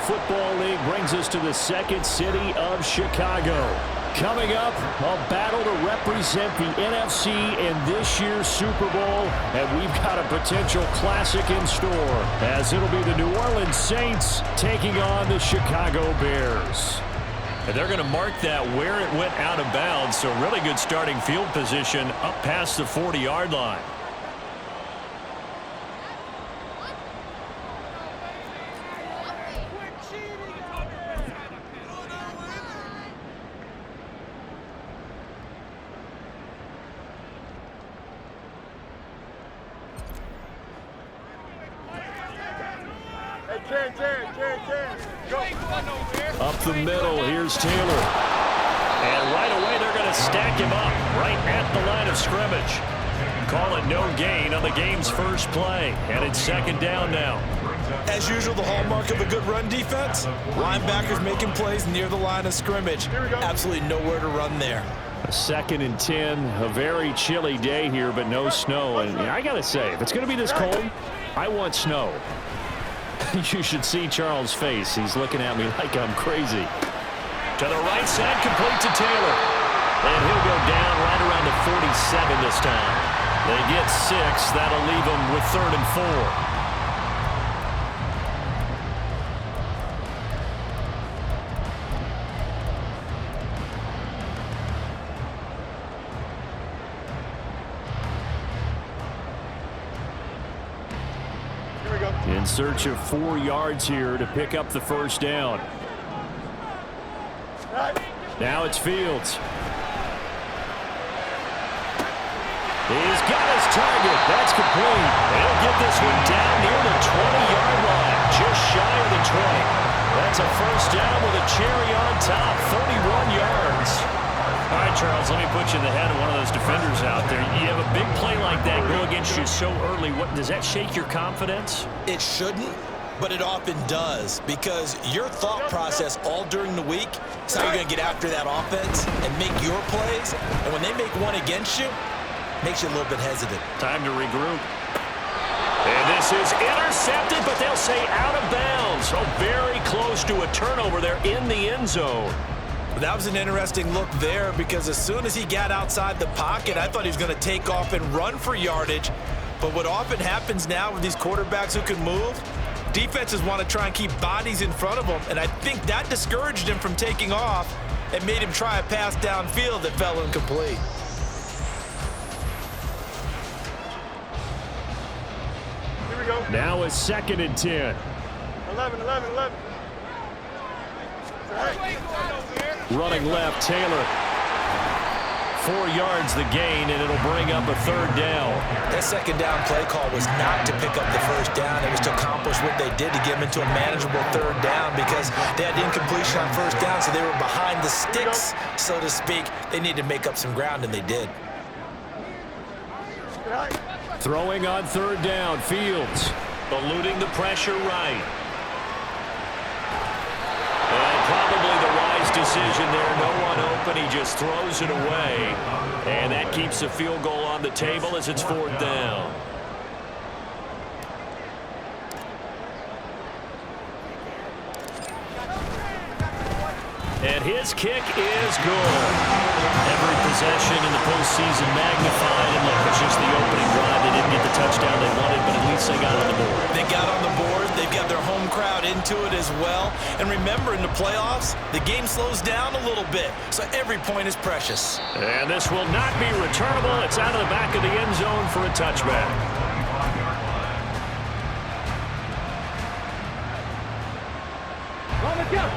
Football League brings us to the second city of Chicago. Coming up, a battle to represent the NFC in this year's Super Bowl, and we've got a potential classic in store, as it'll be the New Orleans Saints taking on the Chicago Bears. And they're going to mark that where it went out of bounds, so really good starting field position up past the 40-yard line. Up the middle, here's Taylor. And right away, they're going to stack him up right at the line of scrimmage. Call it no gain on the game's first play. And it's second down now. As usual, the hallmark of a good run defense, linebackers making plays near the line of scrimmage. Absolutely nowhere to run there. A 2nd and 10, a very chilly day here, but no snow. And I got to say, if it's going to be this cold, I want snow. You should see Charles' face. He's looking at me like I'm crazy. To the right side, complete to Taylor. And he'll go down right around the 47 this time. They get 6. That'll leave them with 3rd and 4. In search of 4 yards here to pick up the first down. Now it's Fields. He's got his target. That's complete. He'll get this one down near the 20-yard line, just shy of the 20. That's a first down with a cherry on top, 31 yards. All right, Charles, let me put you in the head of one of those defenders out there. You have a big play like that go against you so early. Does that shake your confidence? It shouldn't, but it often does, because your thought process all during the week is how you're going to get after that offense and make your plays. And when they make one against you, it makes you a little bit hesitant. Time to regroup. And this is intercepted, but they'll say out of bounds. So very close to a turnover there in the end zone. That was an interesting look there, because as soon as he got outside the pocket, I thought he was going to take off and run for yardage. But what often happens now with these quarterbacks who can move, defenses want to try and keep bodies in front of them, and I think that discouraged him from taking off and made him try a pass downfield that fell incomplete. Here we go. Now it's 2nd and 10. 11. Running left, Taylor. 4 yards the gain, and it'll bring up a 3rd down. That second down play call was not to pick up the first down. It was to accomplish what they did to get them into a manageable 3rd down, because they had incompletion on first down, so they were behind the sticks, so to speak. They needed to make up some ground, and they did. Throwing on 3rd down, Fields. Eluding the pressure right. And probably the wise decision there. No one open. He just throws it away. And that keeps the field goal on the table as it's 4th down. And his kick is good. Every possession in the postseason magnified. And look, it's just the opening drive. They didn't get the touchdown they wanted, but at least they got on the board. They got on the board. They've got their home crowd into it as well. And remember, in the playoffs, the game slows down a little bit, so every point is precious. And this will not be returnable. It's out of the back of the end zone for a touchback. On the jump.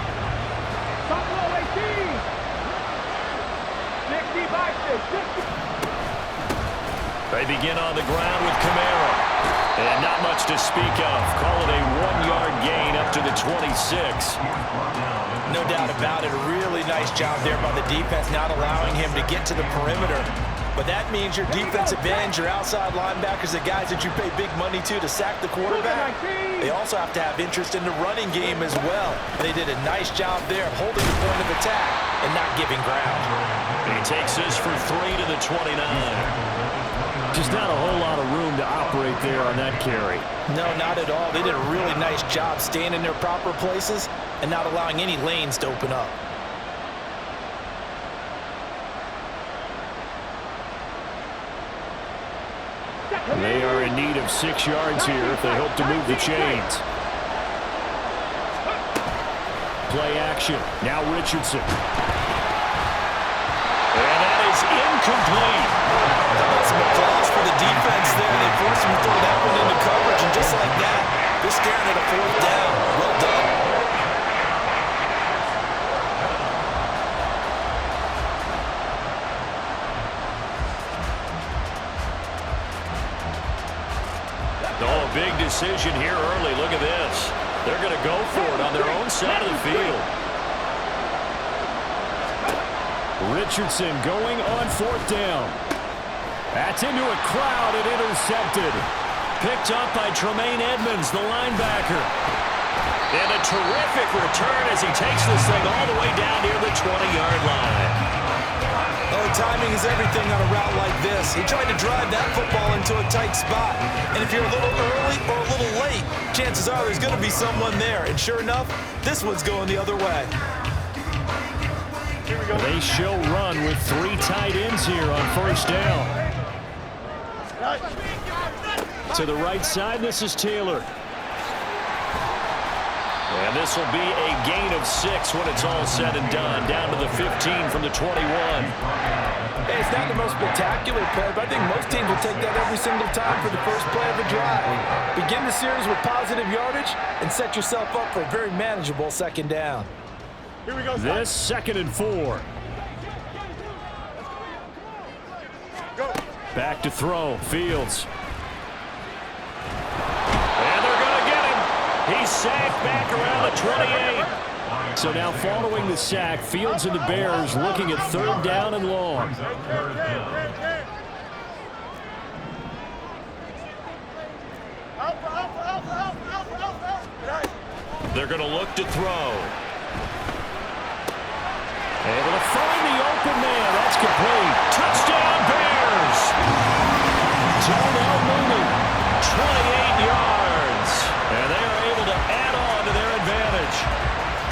Top low 18. 65. They begin on the ground with Kamara. And not much to speak of. Call it a 1-yard gain up to the 26. No doubt about it. A really nice job there by the defense, not allowing him to get to the perimeter. But that means your defensive ends, your outside linebackers, the guys that you pay big money to sack the quarterback, they also have to have interest in the running game as well. They did a nice job there of holding the point of attack and not giving ground. He takes this for 3 to the 29. Just not a whole lot of room to operate there on that carry. No, not at all. They did a really nice job staying in their proper places and not allowing any lanes to open up. They are in need of 6 yards here if they hope to move the chains. Play action. Now Richardson. And that is incomplete. Some applause for the defense there. They forced him to throw that one into coverage, and just like that, they're staring at a 4th down. Well done. Oh, big decision here early. Look at this. They're going to go for it on their own side of the field. Richardson going on 4th down. That's into a crowd and intercepted. Picked up by Tremaine Edmonds, the linebacker. And a terrific return as he takes this thing all the way down near the 20-yard line. Oh, timing is everything on a route like this. He tried to drive that football into a tight spot. And if you're a little early or a little late, chances are there's going to be someone there. And sure enough, this one's going the other way. They show run with 3 tight ends here on 1st down. To the right side, this is Taylor. And this will be a gain of 6 when it's all said and done. Down to the 15 from the 21. Hey, it's not the most spectacular play, but I think most teams will take that every single time for the first play of a drive. Begin the series with positive yardage and set yourself up for a very manageable 2nd down. Here we go. This 2nd and 4. Go. Back to throw. Fields. And they're going to get him. He's sacked back around the 28. So now following the sack, Fields and the Bears looking at 3rd down and long. They're going to look to throw. Able to find the open man. That's complete. Touchdown, Bears! Darnell Mooney, 28 yards. And they are able to add on to their advantage.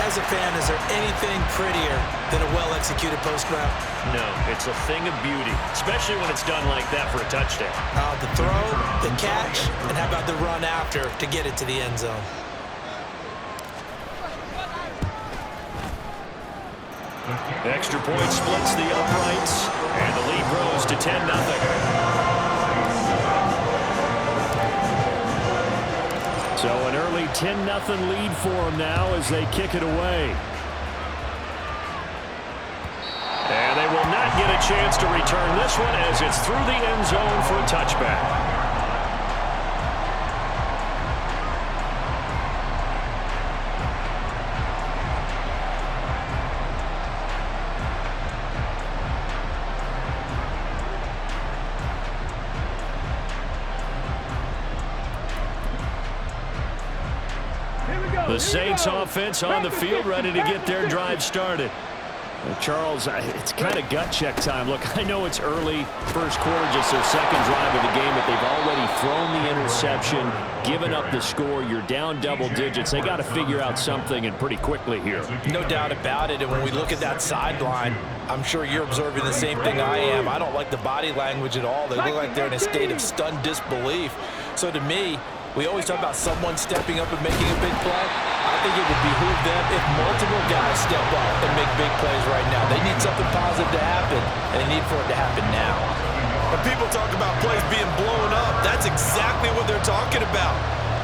As a fan, is there anything prettier than a well-executed post route? No, it's a thing of beauty, especially when it's done like that for a touchdown. The throw, the catch, and how about the run after to get it to the end zone? Extra point splits the uprights, and the lead grows to 10-0. So an early 10-0 lead for them now as they kick it away. And they will not get a chance to return this one as it's through the end zone for a touchback. The Saints offense on the field, ready to get their drive started. Well, Charles, it's kind of gut check time. Look, I know it's early, first quarter, just their 2nd drive of the game, but they've already thrown the interception, given up the score. You're down double digits. They got to figure out something, and pretty quickly here. No doubt about it. And when we look at that sideline, I'm sure you're observing the same thing I am. I don't like the body language at all. They look like they're in a state of stunned disbelief. So to me, we always talk about someone stepping up and making a big play. I think it would behoove them if multiple guys step up and make big plays right now. They need something positive to happen, and they need for it to happen now. When people talk about plays being blown up, that's exactly what they're talking about.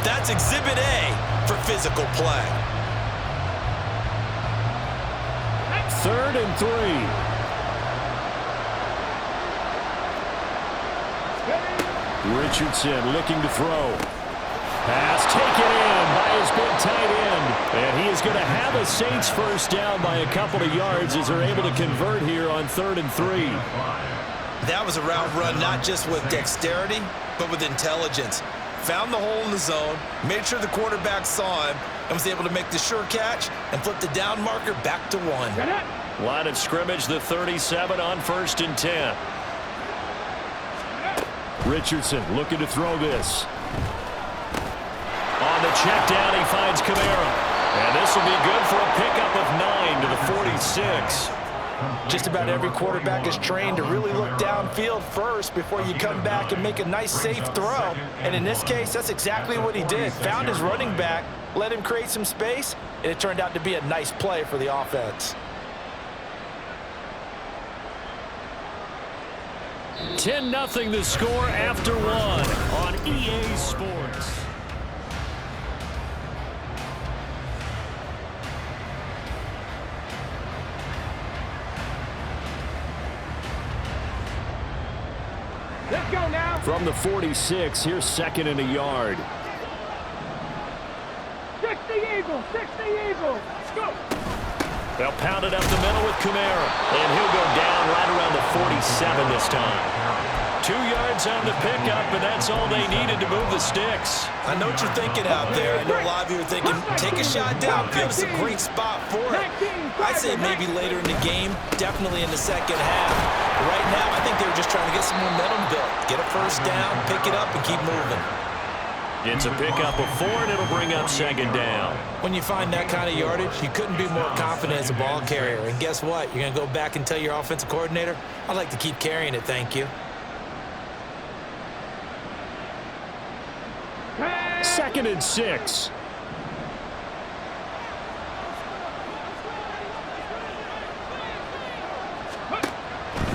That's Exhibit A for physical play. 3rd and 3. Richardson looking to throw. Pass taken in by his big tight end. And he is going to have a Saints 1st down by a couple of yards as they're able to convert here on 3rd and 3. That was a route run not just with dexterity, but with intelligence. Found the hole in the zone, made sure the quarterback saw him, and was able to make the sure catch and flip the down marker back to 1. Line of scrimmage, the 37 on 1st and 10. Richardson looking to throw this. On the check down, he finds Kamara. And this will be good for a pickup of 9 to the 46. Just about every quarterback is trained to really look downfield first before you come back and make a nice, safe throw. And in this case, that's exactly what he did. Found his running back, let him create some space, and it turned out to be a nice play for the offense. 10-0 the score after one on EA Sports. Let's go now. From the 46, here's second and a yard. 60 Eagles, 60 Eagles. Let's go. They'll pound it up the middle with Kamara. And he'll go down right around the 47 this time. 2 yards on the pickup, and that's all they needed to move the sticks. I know what you're thinking out there. I know a lot of you are thinking, take a shot downfield. It's a great spot for it. I'd say maybe later in the game, definitely in the second half. Right now, I think they were just trying to get some momentum built. Get a first down, pick it up, and keep moving. It's a pickup of 4, and it'll bring up second down. When you find that kind of yardage, you couldn't be more confident as a ball carrier. And guess what? You're going to go back and tell your offensive coordinator, I'd like to keep carrying it, thank you. Second and 6.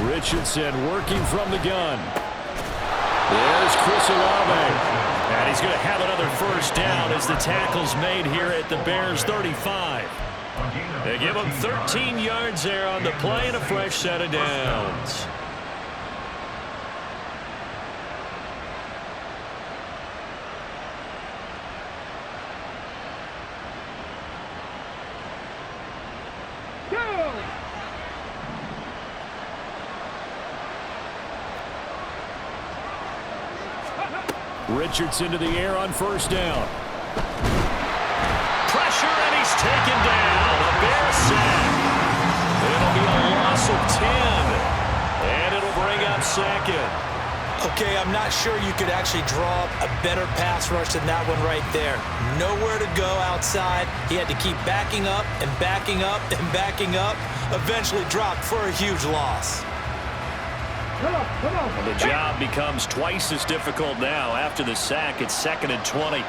Richardson working from the gun. There's Chris Olave. And he's going to have another first down as the tackle's made here at the Bears' 35. They give him 13 yards there on the play and a fresh set of downs. Richardson to the air on first down. Pressure, and he's taken down. A Bear sack. It'll be a loss of 10. And it'll bring up second. Okay, I'm not sure you could actually draw a better pass rush than that one right there. Nowhere to go outside. He had to keep backing up and backing up and backing up. Eventually dropped for a huge loss. Come on, come on. Well, the job becomes twice as difficult now. After the sack, it's 2nd and 20.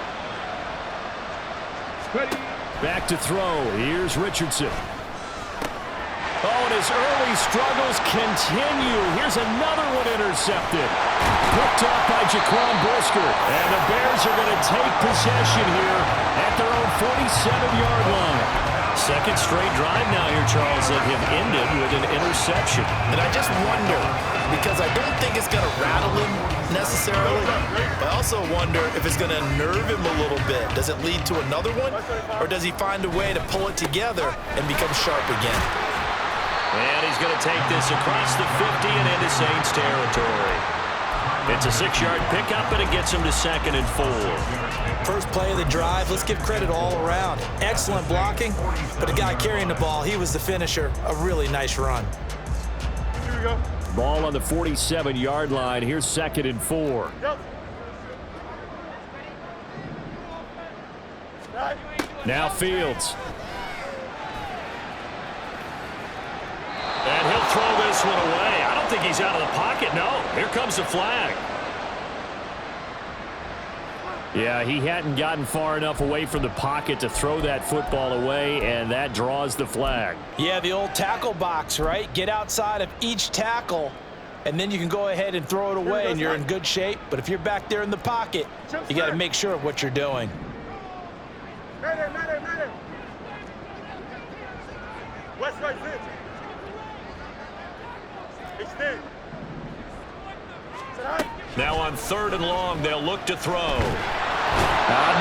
Ready. Back to throw. Here's Richardson. Oh, and his early struggles continue. Here's another one intercepted. Picked off by Jaquan Brisker. And the Bears are going to take possession here at their own 47-yard line. Second straight drive now here, Charles, that have ended with an interception. And I just wonder, because I don't think it's going to rattle him necessarily, but I also wonder if it's going to nerve him a little bit. Does it lead to another one, or does he find a way to pull it together and become sharp again? And he's going to take this across the 50 and into Saints territory. It's a 6-yard pickup, and it gets him to 2nd and 4. First play of the drive, let's give credit all around. Excellent blocking, but the guy carrying the ball, he was the finisher. A really nice run. Here we go. Ball on the 47-yard line. Here's 2nd and 4. Yep. Right. Now Fields. And he'll throw this one away. I don't think he's out of the pocket. No, here comes the flag. Yeah, he hadn't gotten far enough away from the pocket to throw that football away, and that draws the flag. Yeah, the old tackle box, right? Get outside of each tackle, and then you can go ahead and throw it away, and you're in good shape. But if you're back there in the pocket, you got to make sure of what you're doing. Matter. West right fit. Extend. Now on 3rd and long, they'll look to throw.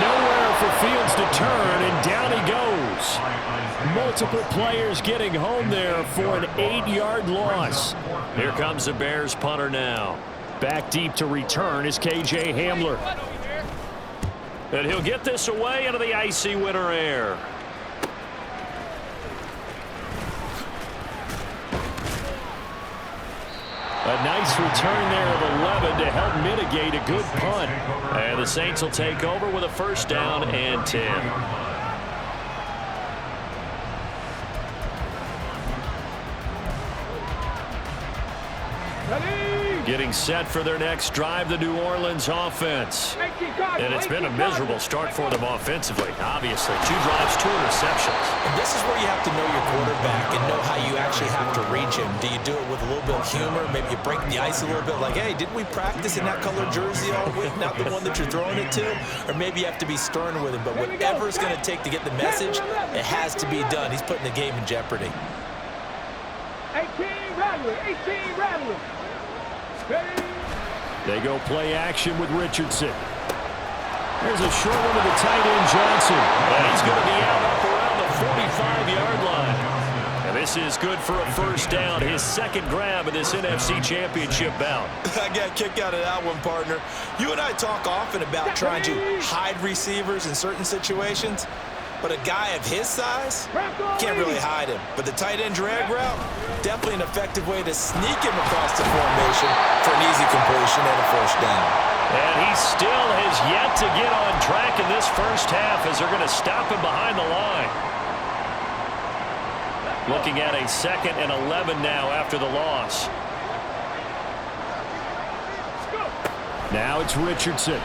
Nowhere for Fields to turn, and down he goes. Multiple players getting home there for an 8-yard loss. Here comes the Bears punter now. Back deep to return is K.J. Hamler. And he'll get this away into the icy winter air. A nice nice return there of 11 to help mitigate a good punt. And the Saints will take over with a first down and 10. Getting set for their next drive, the New Orleans offense. And it's been a miserable start for them offensively. Obviously, 2 drives, 2 interceptions. And this is where you have to know your quarterback and know how you actually have to reach him. Do you do it with a little bit of humor? Maybe you break the ice a little bit like, hey, didn't we practice in that color jersey all week, not the one that you're throwing it to? Or maybe you have to be stern with him. But whatever it's going to take to get the message, it has to be done. He's putting the game in jeopardy. 18 rattler, 18 rattler. They go play action with Richardson. There's a short one to the tight end, Johnson. And he's going to be out up around the 45-yard line. And this is good for a first down. His second grab of this NFC Championship bout. I got a kick out of that one, partner. You and I talk often about trying to hide receivers in certain situations. But a guy of his size can't really hide him. But the tight end drag route, definitely an effective way to sneak him across the formation for an easy completion and a first down. And he still has yet to get on track in this first half as they're going to stop him behind the line. Looking at a 2nd and 11 now after the loss. Now it's Richardson.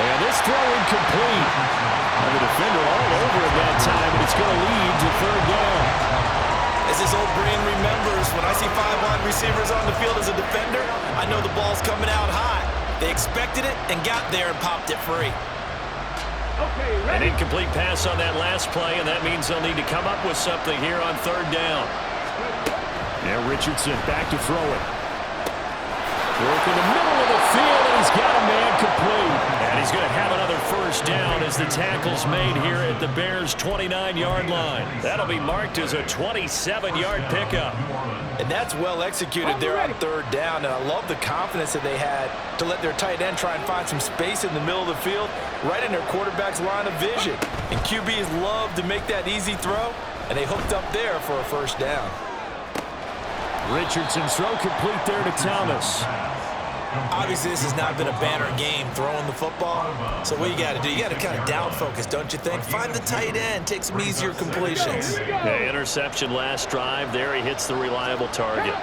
And this throw incomplete. And the defender all over him that time, and it's going to lead to 3rd down. As his old brain remembers, when I see 5 wide receivers on the field as a defender, I know the ball's coming out high. They expected it and got there and popped it free. An incomplete pass on that last play, and that means they'll need to come up with something here on 3rd down. Now Richardson back to throw it. Work in the middle of the field, and he's got a man complete. And he's going to have another first down as the tackle's made here at the Bears' 29-yard line. That'll be marked as a 27-yard pickup. And that's well executed there on 3rd down. And I love the confidence that they had to let their tight end try and find some space in the middle of the field, right in their quarterback's line of vision. And QBs love to make that easy throw, and they hooked up there for a first down. Richardson's throw complete there to Thomas. Obviously, this has not been a banner game throwing the football. So what you got to do, you got to kind of down focus, don't you think? Find the tight end, take some easier completions. The interception last drive. There he hits the reliable target.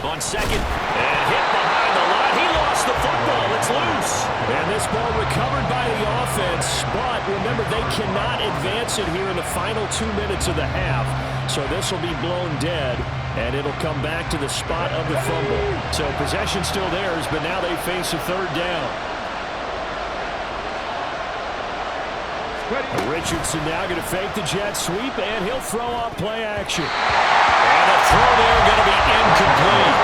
On 2nd, and hit behind the line. He lost the football. It's loose. And this ball recovered by the offense, but remember, they cannot advance it here in the final 2 minutes of the half. So this will be blown dead, and it'll come back to the spot of the fumble. So possession still theirs, but now they face a 3rd down. Richardson now going to fake the jet sweep, and he'll throw off play action. And the throw there going to be incomplete.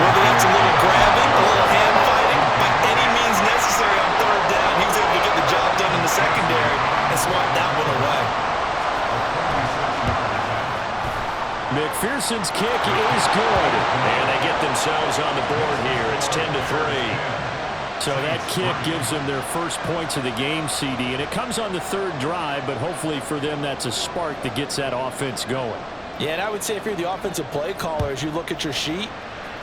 Whether that's a little grabbing, a little hand fighting, by any means necessary on 3rd down, he was able to get the job done in the secondary and swat that one away. McPherson's kick is good. And they get themselves on the board here. It's 10-3. So that kick gives them their first points of the game, CD, and it comes on the 3rd drive, but hopefully for them that's a spark that gets that offense going. Yeah, and I would say if you're the offensive play caller, as you look at your sheet,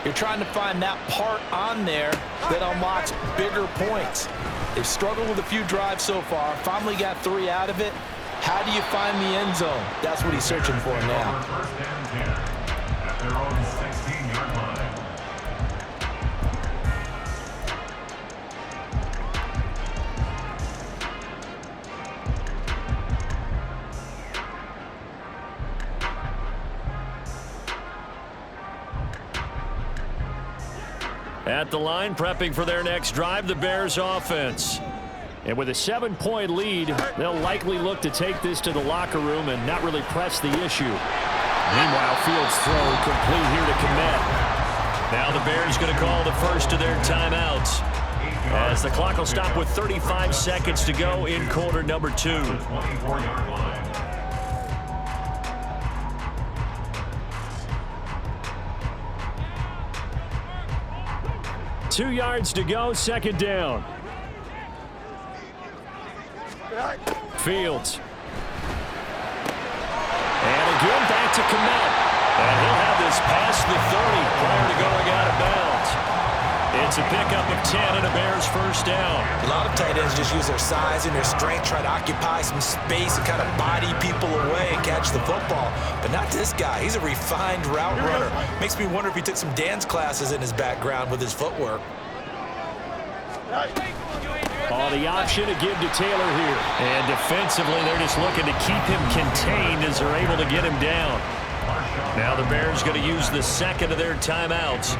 you're trying to find that part on there that unlocks bigger points. They've struggled with a few drives so far, finally got 3 out of it. How do you find the end zone? That's what he's searching for now. First and 10 at their own 16-yard line. At the line, prepping for their next drive, the Bears offense. And with a 7-point lead, they'll likely look to take this to the locker room and not really press the issue. Meanwhile, Fields' throw complete here to Kmet. Now the Bears going to call the first of their timeouts, as the clock will stop with 35 seconds to go in quarter number 2. 24-yard line. 2 yards to go, 2nd down. Fields Again, back to Komet. And he'll have this past the 30 prior to going out of bounds. It's a pickup of 10 and a Bears first down. A lot of tight ends just use their size and their strength, try to occupy some space and kind of body people away and catch the football. But not this guy. He's a refined route runner. Makes me wonder if he took some dance classes in his background with his footwork. Oh, the option to give to Taylor here. And defensively, they're just looking to keep him contained as they're able to get him down. Now the Bears going to use the second of their timeouts.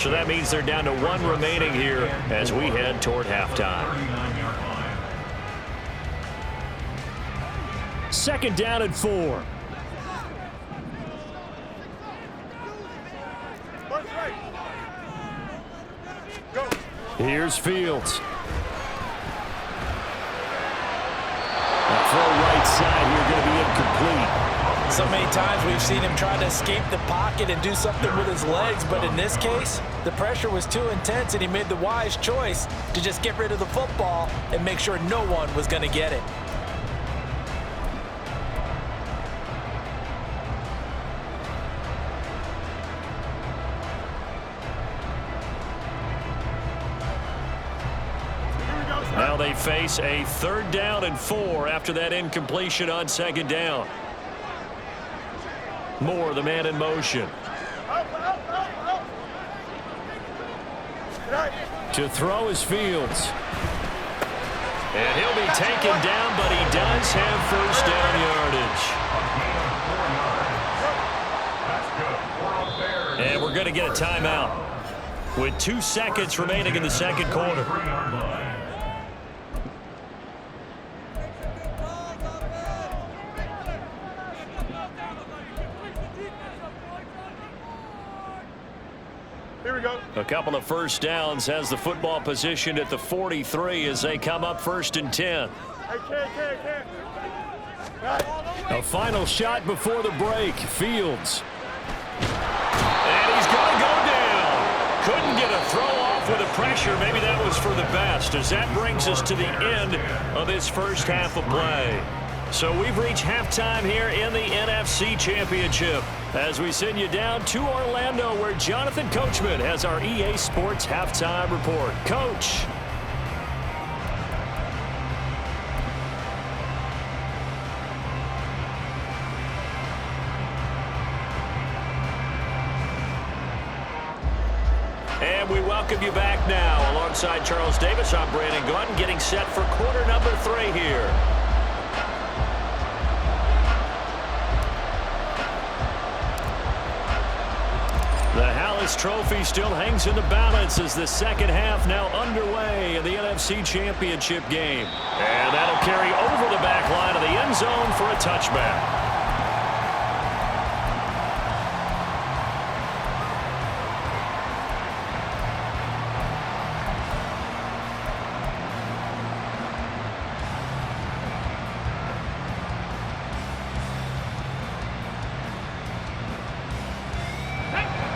So that means they're down to 1 remaining here as we head toward halftime. 2nd down and 4. Here's Fields. A throw right side here going to be incomplete. So many times we've seen him try to escape the pocket and do something with his legs, but in this case, the pressure was too intense and he made the wise choice to just get rid of the football and make sure no one was going to get it. Now they face a 3rd down and 4 after that incompletion on 2nd down. Moore, the man in motion. To throw is Fields. And he'll be taken down, but he does have first down yardage. And we're going to get a timeout with 2 seconds remaining in the 2nd quarter. A couple of first downs has the football positioned at the 43 as they come up 1st and 10. A final shot before the break. Fields. And he's going to go down. Couldn't get a throw off with the pressure. Maybe that was for the best as that brings us to the end of this first half of play. So we've reached halftime here in the NFC Championship as we send you down to Orlando where Jonathan Coachman has our EA Sports halftime report. Coach. And we welcome you back now. Alongside Charles Davis, I'm Brandon Gaudin getting set for quarter number 3 here. The Hallis Trophy still hangs in the balance as the 2nd half now underway in the NFC Championship game. And that'll carry over the back line of the end zone for a touchback.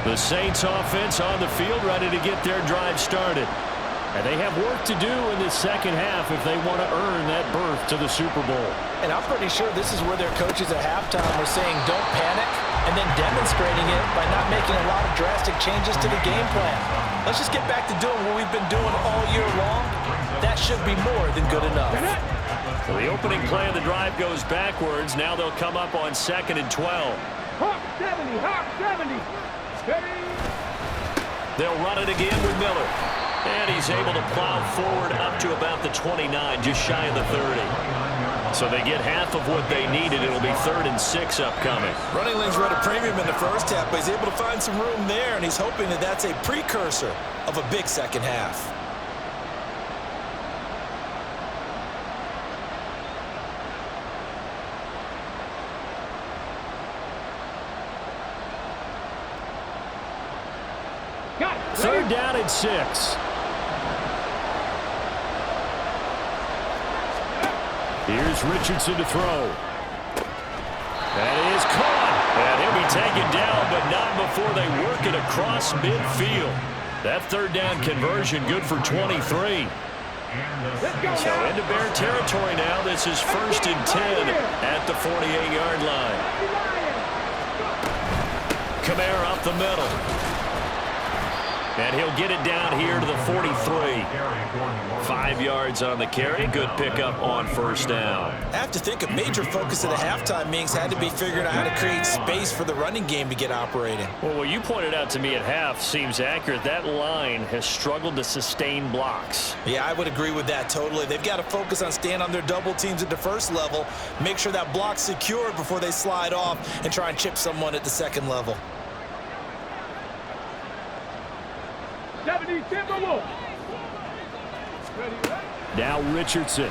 The Saints offense on the field ready to get their drive started. And they have work to do in the 2nd half if they want to earn that berth to the Super Bowl. And I'm pretty sure this is where their coaches at halftime were saying don't panic and then demonstrating it by not making a lot of drastic changes to the game plan. Let's just get back to doing what we've been doing all year long. That should be more than good enough. So the opening play of the drive goes backwards. Now they'll come up on 2nd and 12. Hawk 70, Hawk 70. They'll run it again with Miller. And he's able to plow forward up to about the 29, just shy of the 30. So they get half of what they needed. It'll be 3rd and 6 upcoming. Running lanes were at a premium in the first half, but he's able to find some room there, and he's hoping that that's a precursor of a big 2nd half. Third down and 6. Here's Richardson to throw. That is caught. And he'll be taken down, but not before they work it across midfield. That 3rd down conversion good for 23. So into Bear territory now. This is 1st and 10 at the 48-yard line. Kamara up the middle. And he'll get it down here to the 43. 5 yards on the carry. Good pickup on first down. I have to think a major focus of the halftime meetings had to be figuring out how to create space for the running game to get operating. Well, what you pointed out to me at half seems accurate. That line has struggled to sustain blocks. Yeah, I would agree with that totally. They've got to focus on staying on their double teams at the first level, make sure that block's secured before they slide off and try and chip someone at the second level. 70 Timberwolves. Now Richardson.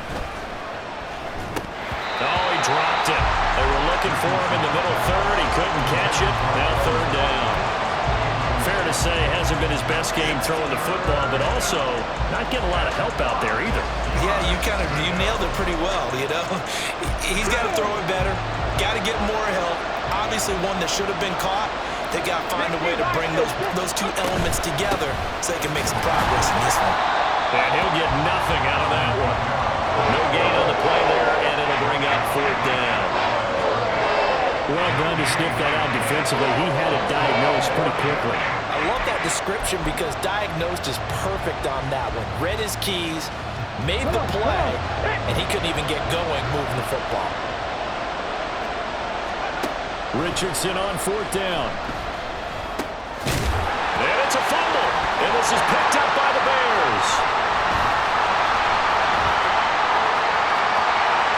Oh, he dropped it. They were looking for him in the middle third. He couldn't catch it. Now third down. Fair to say, hasn't been his best game throwing the football, but also not getting a lot of help out there either. Yeah, you nailed it pretty well, you know. He's got to throw it better. Got to get more help. Obviously one that should have been caught. They got to find a way to bring those two elements together so they can make some progress in this one. And he'll get nothing out of that one. No gain on the play there, and it'll bring up fourth down. Well done to sniff that out defensively. He had it diagnosed pretty quickly. I love that description because diagnosed is perfect on that one. Read his keys, made the play, and he couldn't even get going moving the football. Richardson on fourth down. And it's a fumble. And this is picked up by the Bears.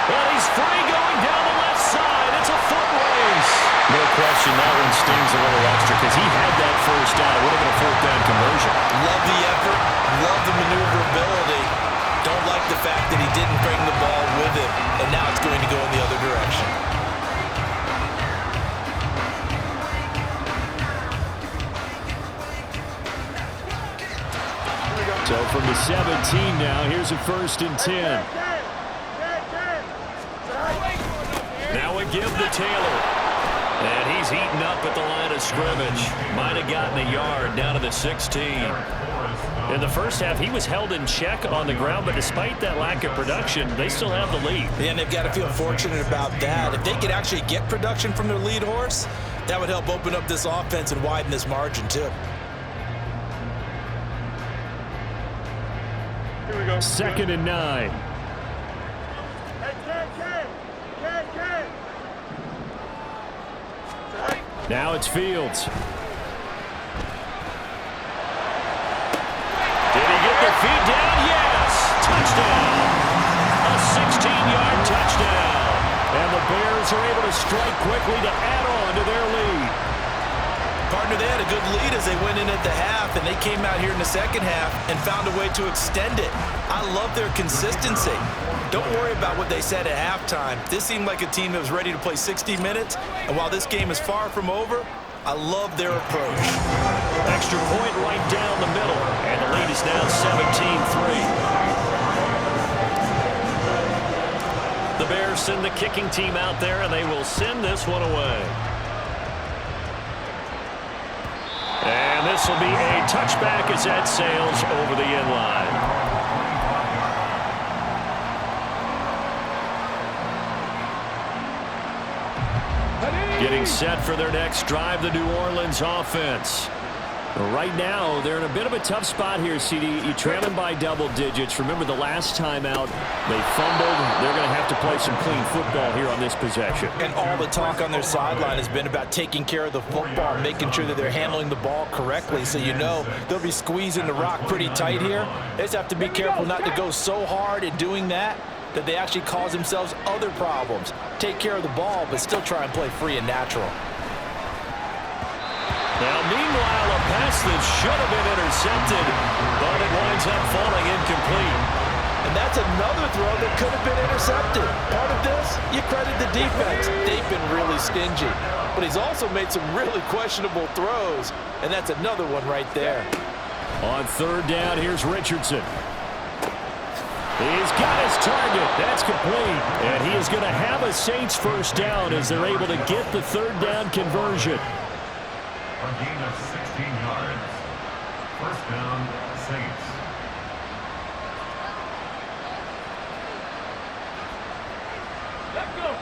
And he's free going down the left side. It's a foot race. No question, that one stings a little extra because he had that first down. It would have been a fourth down conversion. Love the effort. Love the maneuverability. Don't like the fact that he didn't bring the ball with him. And now it's going to go in the other direction. So from the 17 now, here's a 1st and 10. Now we give to Taylor. And he's heating up at the line of scrimmage. Might have gotten a yard down to the 16. In the first half, he was held in check on the ground, but despite that lack of production, they still have the lead. And they've got to feel fortunate about that. If they could actually get production from their lead horse, that would help open up this offense and widen this margin too. 2nd and 9. Now it's Fields. Did he get the feet down? Yes! Touchdown! A 16-yard touchdown. And the Bears are able to strike quickly to add on to their lead. Partner, they had a good lead as they went in at the half, and they came out here in the second half and found a way to extend it. I love their consistency. Don't worry about what they said at halftime. This seemed like a team that was ready to play 60 minutes, and while this game is far from over, I love their approach. Extra point right down the middle, and the lead is now 17-3. The Bears send the kicking team out there, and they will send this one away. And this will be a touchback as that sails over the end line. Getting set for their next drive, the New Orleans offense. Right now, they're in a bit of a tough spot here, CD. You're trailing by double digits. Remember the last time out, they fumbled. They're going to have to play some clean football here on this possession. And all the talk on their sideline has been about taking care of the football, making sure that they're handling the ball correctly. So you know they'll be squeezing the rock pretty tight here. They just have to be careful not to go so hard in doing that they actually cause themselves other problems. Take care of the ball, but still try and play free and natural. Now, meanwhile, a pass that should have been intercepted, but it winds up falling incomplete. And that's another throw that could have been intercepted. Part of this, you credit the defense. They've been really stingy. But he's also made some really questionable throws, and that's another one right there. On third down, here's Richardson. He's got his target. That's complete. And he is going to have a Saints first down as they're able to get the third down conversion. A gain of 16 yards. First down, Saints. Let's go.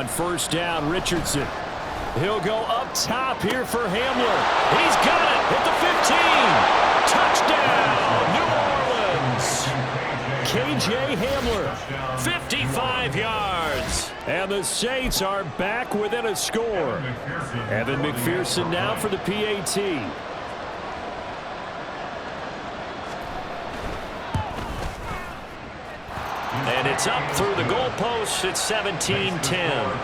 on first down. Richardson. He'll go up top here for Hamler. He's got it at the 15. Touchdown, New Orleans. KJ Hamler, 55 yards. And the Saints are back within a score. Evan McPherson now for the PAT. And it's up through the goalposts. It's 17-10.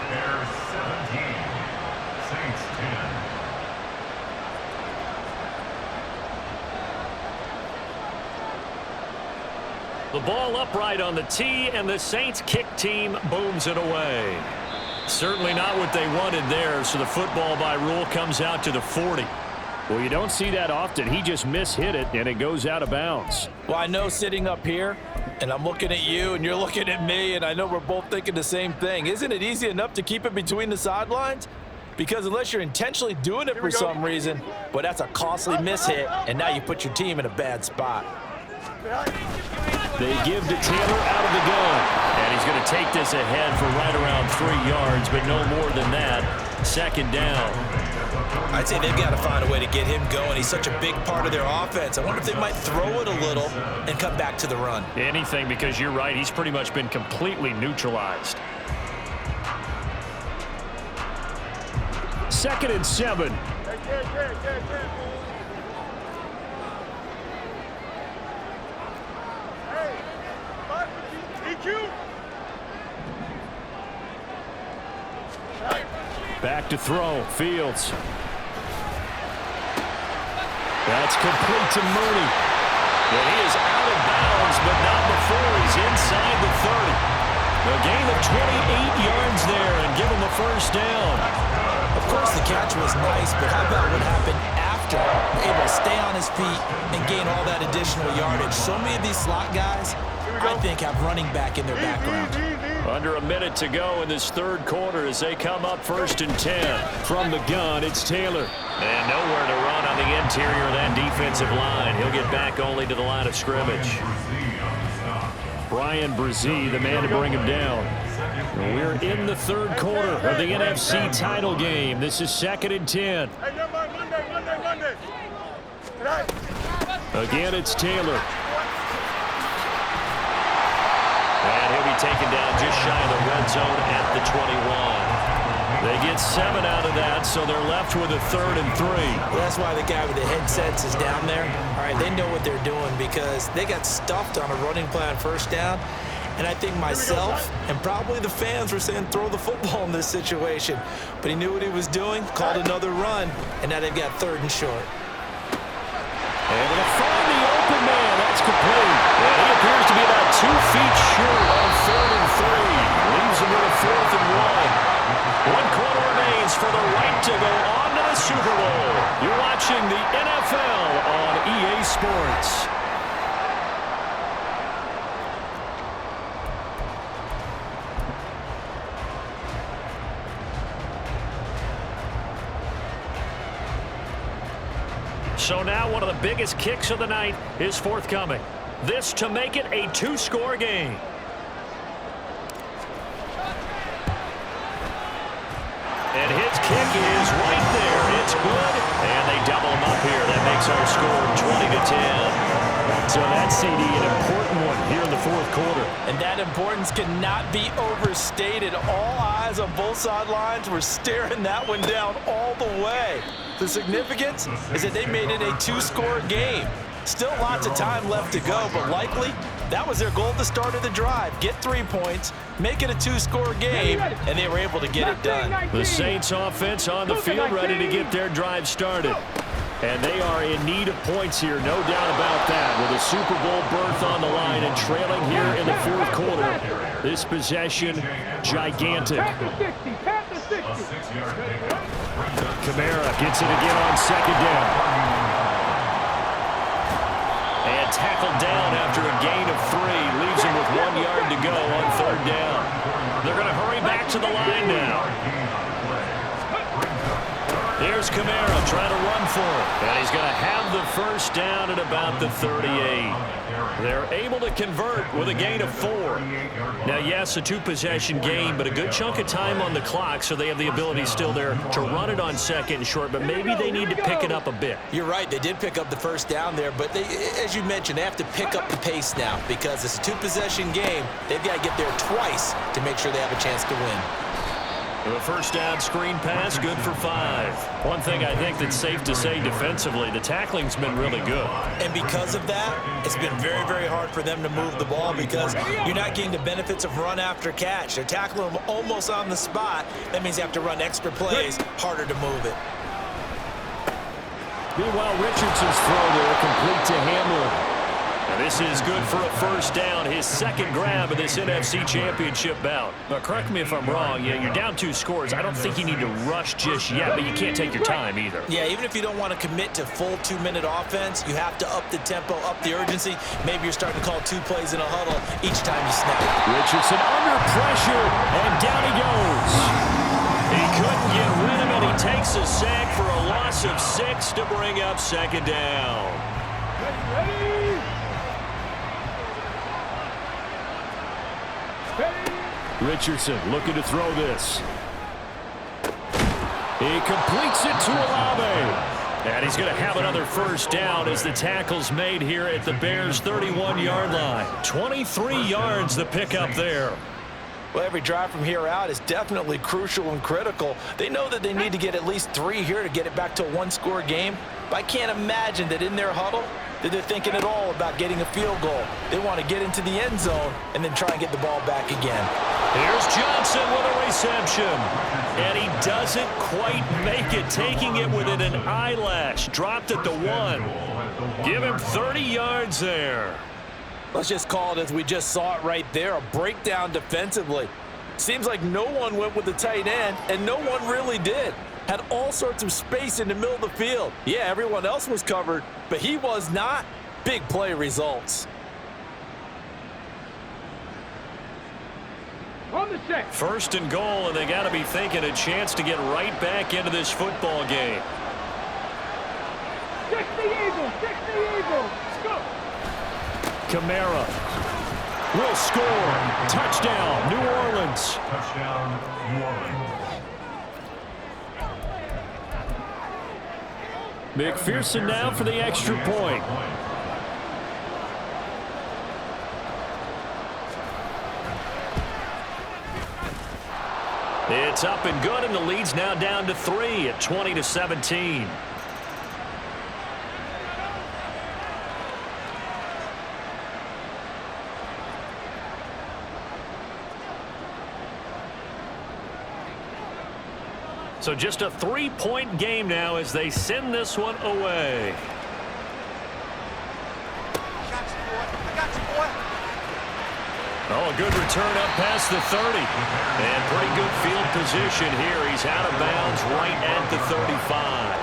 The ball upright on the tee, and the Saints kick team booms it away. Certainly not what they wanted there, so the football by rule comes out to the 40. Well, you don't see that often. He just mishit it, and it goes out of bounds. Well, I know sitting up here, and I'm looking at you, and you're looking at me, and I know we're both thinking the same thing. Isn't it easy enough to keep it between the sidelines? Because unless you're intentionally doing it for some reason, but that's a costly mishit, and now you put your team in a bad spot. They give to Taylor out of the gun. And he's going to take this ahead for right around 3 yards, but no more than that. Second down. I'd say they've got to find a way to get him going. He's such a big part of their offense. I wonder if they might throw it a little and come back to the run. Anything, because you're right. He's pretty much been completely neutralized. 2nd and 7. Back to throw. Fields. That's complete to Mooney. And he is out of bounds, but not before he's inside the 30. A gain of 28 yards there and give him the first down. Of course, the catch was nice, but how about what happened after? Able to stay on his feet and gain all that additional yardage. So many of these slot guys, I think, have running back in their background. Under a minute to go in this third quarter as they come up 1st and 10. From the gun, it's Taylor. And nowhere to run on the interior of that defensive line. He'll get back only to the line of scrimmage. Brian Brzee, the man to bring him down. We're in the third quarter of the NFC title game. This is 2nd and 10. Monday. Again, it's Taylor. And he'll be taken down just shy of the red zone at the 21. They get 7 out of that, so they're left with a 3rd and 3. Well, that's why the guy with the headsets is down there. All right, they know what they're doing because they got stuffed on a running play on first down. And I think myself and probably the fans were saying throw the football in this situation. But he knew what he was doing, called another run, and now they've got 3rd and short. Able to find the open man. That's complete. And he appears to be about 2 feet short on 3rd and 3. Leaves him with a 4th and 1. 1 quarter remains for the right to go on to the Super Bowl. You're watching the NFL on EA Sports. So now one of the biggest kicks of the night is forthcoming. This to make it a 2-score game. And his kick is right there. It's good. And they double him up here. That makes our score 20-10. So that CD, an important one here in the fourth quarter. And that importance cannot be overstated. All eyes on both sidelines were staring that one down all the way. The significance is that they made it a 2-score game. Still lots of time left to go, but likely that was their goal at the start of the drive. Get 3 points, make it a 2-score game, and they were able to get it done. The Saints offense on the field ready to get their drive started. And they are in need of points here, no doubt about that. With a Super Bowl berth on the line and trailing here in the fourth quarter. This possession, gigantic. Kamara gets it again on 2nd down. And tackled down after a gain of 3. Leaves him with 1 yard to go on 3rd down. They're going to hurry back to the line now. Here's Kamara trying to run for it. And he's going to have the first down at about the 38. They're able to convert with a gain of 4. Now, yes, a 2-possession game, but a good chunk of time on the clock, so they have the ability still there to run it on second and short, but maybe they need to pick it up a bit. You're right. They did pick up the first down there, but they, as you mentioned, they have to pick up the pace now because it's a 2-possession game. They've got to get there twice to make sure they have a chance to win. The first down screen pass, good for 5. One thing I think that's safe to say defensively, the tackling's been really good. And because of that, it's been very, very hard for them to move the ball because you're not getting the benefits of run after catch. They're tackling them almost on the spot. That means you have to run extra plays, harder to move it. Meanwhile, Richardson's throw there complete to Hamler. And this is good for a first down, his second grab of this NFC Championship bout. Now, correct me if I'm wrong. Yeah, you're down 2 scores. I don't think you need to rush just yet, but you can't take your time either. Yeah, even if you don't want to commit to full 2-minute offense, you have to up the tempo, up the urgency. Maybe you're starting to call 2 plays in a huddle each time you snap. Richardson under pressure, and down he goes. He couldn't get rid of it. He takes a sack for a loss of 6 to bring up second down. Ready. Richardson looking to throw this. He completes it to Olave. And he's going to have another first down as the tackle's made here at the Bears' 31-yard line. 23 yards the pickup there. Well, every drive from here out is definitely crucial and critical. They know that they need to get at least 3 here to get it back to a 1-score game. But I can't imagine that in their huddle that they're thinking at all about getting a field goal. They want to get into the end zone and then try and get the ball back again. Here's Johnson with a reception. And he doesn't quite make it, taking it within an eyelash. Dropped at the 1. Give him 30 yards there. Let's just call it as we just saw it right there, a breakdown defensively. Seems like no one went with the tight end, and no one really did. Had all sorts of space in the middle of the field. Yeah, everyone else was covered, but he was not. Big play results. On the check. First and goal, and they got to be thinking a chance to get right back into this football game. 60 Eagles, 60 Eagles. Let's go. Kamara will score. Touchdown, New Orleans. Touchdown, New Orleans. McPherson now for the extra point. It's up and good, and the lead's now down to 3 at 20-17. So just a 3-point game now as they send this one away. Oh, a good return up past the 30. And pretty good field position here. He's out of bounds right at the 35.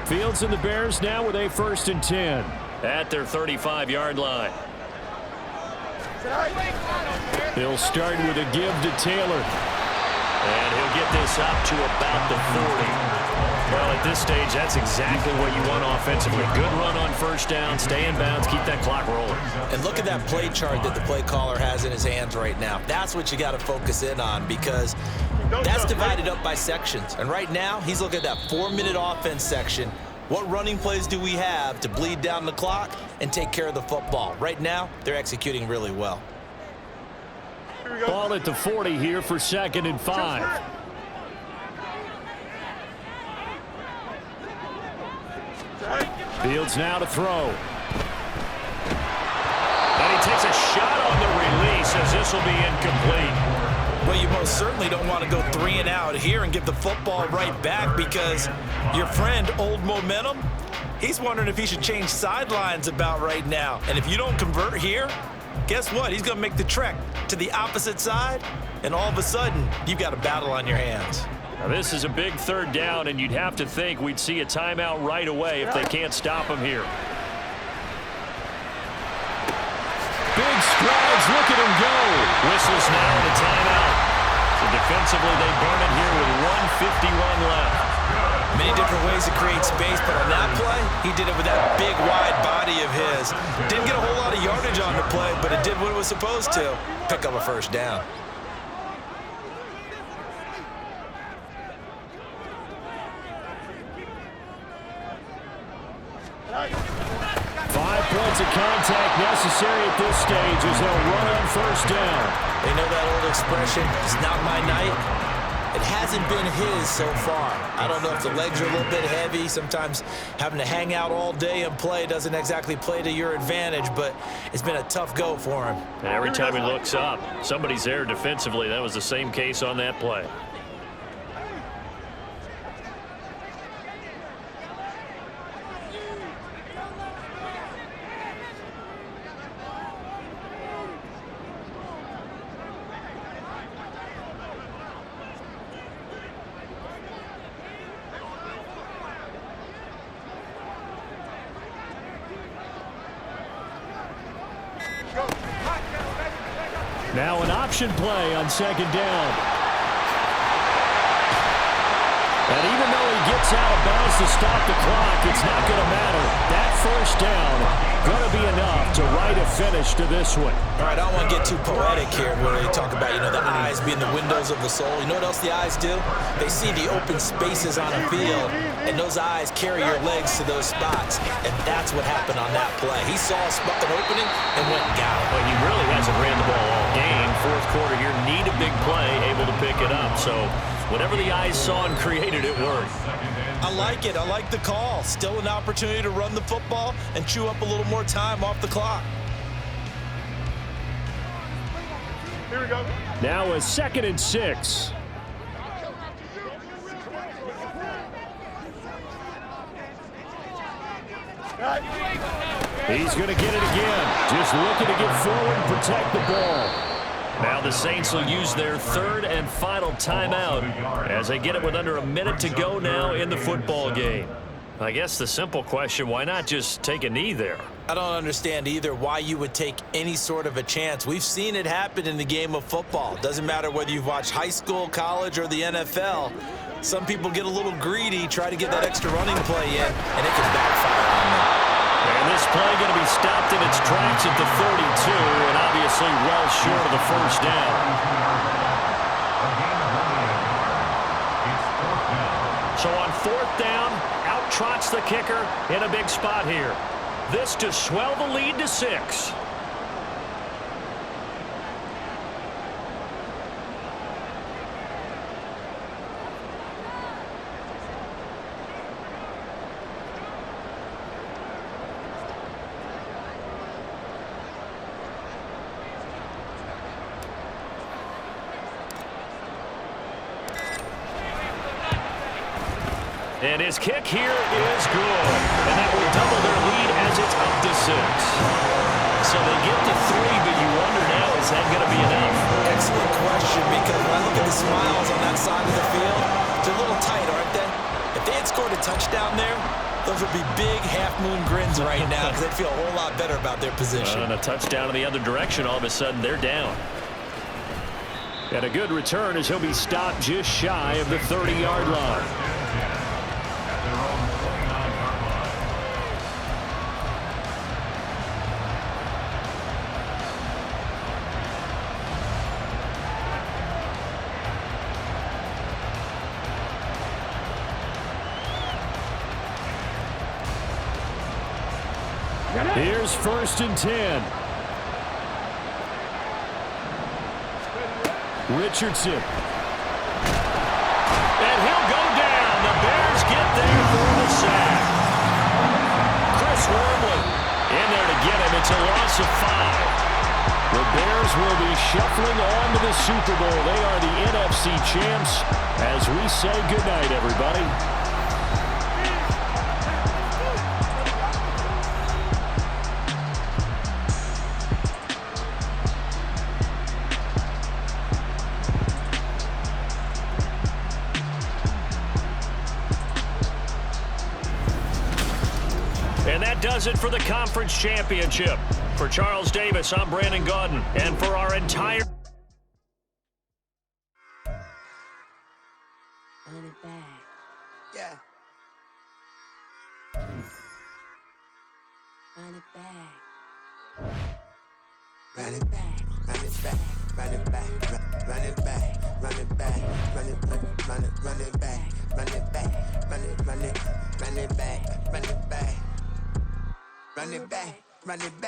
Fields and the Bears now with a 1st and 10. At their 35-yard line. They'll start with a give to Taylor. And he'll get this up to about the 40. Well, at this stage, that's exactly what you want offensively. Good run on first down, stay in bounds, keep that clock rolling. And look at that play chart that the play caller has in his hands right now. That's what you got to focus in on because that's divided up by sections. And right now, he's looking at that 4-minute offense section. What running plays do we have to bleed down the clock and take care of the football? Right now, they're executing really well. Ball at the 40 here for 2nd and 5. Fields now to throw. And he takes a shot on the release as this will be incomplete. Well, you most certainly don't want to go 3 and out here and give the football right back because your friend, Old Momentum, he's wondering if he should change sidelines about right now. And if you don't convert here, guess what? He's going to make the trek to the opposite side, and all of a sudden, you've got a battle on your hands. Now, this is a big 3rd down, and you'd have to think we'd see a timeout right away if they can't stop him here. big strides. Look at him go. Whistles now in the timeout. So defensively, they burn it here with 1:51 left. Many different ways to create space, but on that play, he did it with that big, wide body of his. Didn't get a whole lot of yardage on the play, but it did what it was supposed to. Pick up a first down. 5 points of contact necessary at this stage as they'll run on first down. They know that old expression, it's not my night. It hasn't been his so far. I don't know if the legs are a little bit heavy. Sometimes having to hang out all day and play doesn't exactly play to your advantage, but it's been a tough go for him. And every time he looks up, somebody's there defensively. That was the same case on that play. Now an option play on second down. And even though he gets out of bounds to stop the clock, it's not going to matter. That first down going to be enough to write a finish to this one. All right, I don't want to get too poetic here where they talk about, the eyes being the windows of the soul. You know what else the eyes do? They see the open spaces on a field, and those eyes carry your legs to those spots, and that's what happened on that play. He saw an opening and went and got it. Well, he really hasn't ran the ball all game. Fourth quarter here, need a big play, able to pick it up. So whatever the eyes saw and created, it worked. I like it. I like the call. Still an opportunity to run the football and chew up a little more time off the clock. Here we go. Now a 2nd and 6. He's going to get it again. Just looking to get forward and protect the ball. Now the Saints will use their 3rd and final timeout as they get it with under a minute to go now in the football game. I guess the simple question, why not just take a knee there? I don't understand either why you would take any sort of a chance. We've seen it happen in the game of football. Doesn't matter whether you've watched high school, college, or the NFL. Some people get a little greedy, try to get that extra running play in, and it can backfire on them. And this play going to be stopped in its tracks at the 32, and obviously well short of the first down. So on 4th down, out trots the kicker in a big spot here. This to swell the lead to 6. And his kick here is good. And that will double their lead as it's up to 6. So they get to 3, but you wonder now, is that going to be enough? Excellent question, because when I look at the smiles on that side of the field, they're a little tight, aren't they? If they had scored a touchdown there, those would be big half-moon grins right now because they'd feel a whole lot better about their position. And a touchdown in the other direction, all of a sudden they're down. And a good return as he'll be stopped just shy of the 30-yard line. Here's 1st and 10. Richardson. And he'll go down. The Bears get there for the sack. Chris Wormley in there to get him. It's a loss of 5. The Bears will be shuffling on to the Super Bowl. They are the NFC champs as we say goodnight, everybody. And that does it for the conference championship. For Charles Davis, I'm Brandon Gaudin. And for our entire... Run it back. Yeah. Run it back. Run it back. Run it back. Run it back. Run it back. Run it back. Run it back. Run it back. Run it back. Run it back. Run it back. Run it back. Run it back.